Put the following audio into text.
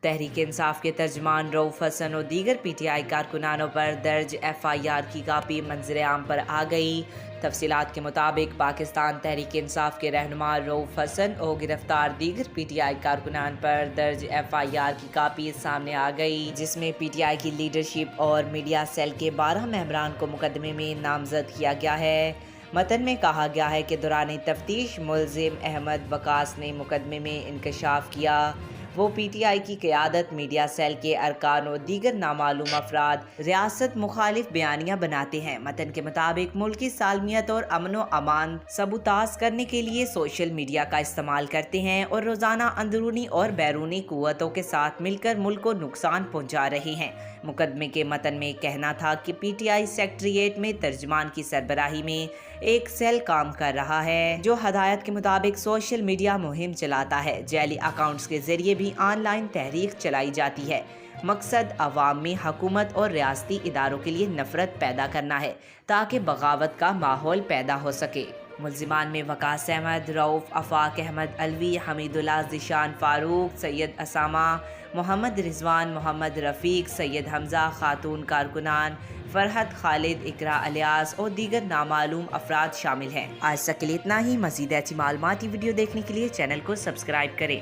تحریک انصاف کے ترجمان رؤف حسن اور دیگر پی ٹی آئی کارکنانوں پر درج ایف آئی آر کی کاپی منظر عام پر آ گئی۔ تفصیلات کے مطابق پاکستان تحریک انصاف کے رہنما رؤف حسن اور گرفتار دیگر پی ٹی آئی کارکنان پر درج ایف آئی آر کی کاپی سامنے آ گئی، جس میں پی ٹی آئی کی لیڈرشپ اور میڈیا سیل کے 12 ممبران کو مقدمے میں نامزد کیا گیا ہے۔ متن میں کہا گیا ہے کہ دوران تفتیش ملزم احمد وقاص نے مقدمے میں انکشاف کیا وہ پی ٹی آئی کی قیادت، میڈیا سیل کے ارکان اور دیگر نامعلوم افراد ریاست مخالف بیانیاں بناتے ہیں۔ متن کے مطابق ملکی سالمیت اور امن و امان سبوتاژ کرنے کے لیے سوشل میڈیا کا استعمال کرتے ہیں اور روزانہ اندرونی اور بیرونی قوتوں کے ساتھ مل کر ملک کو نقصان پہنچا رہے ہیں۔ مقدمے کے متن میں کہنا تھا کہ پی ٹی آئی سیکریٹریٹ میں ترجمان کی سربراہی میں ایک سیل کام کر رہا ہے جو ہدایت کے مطابق سوشل میڈیا مہم چلاتا ہے۔ جعلی اکاؤنٹس کے ذریعے بھی آن لائن تحریک چلائی جاتی ہے۔ مقصد عوام میں حکومت اور ریاستی اداروں کے لیے نفرت پیدا کرنا ہے تاکہ بغاوت کا ماحول پیدا ہو سکے۔ ملزمان میں وقاص احمد، رؤف، آفاق احمد علوی، حمید اللہ ذیشان فاروق، سید اسامہ، محمد رضوان، محمد رفیق، سید حمزہ، خاتون کارکنان فرحت، خالد، اقرا الیاس اور دیگر نامعلوم افراد شامل ہیں۔ آج تک کے لیے اتنا ہی۔ مزید ایسی معلوماتی ویڈیو دیکھنے کے لیے چینل کو سبسکرائب کریں۔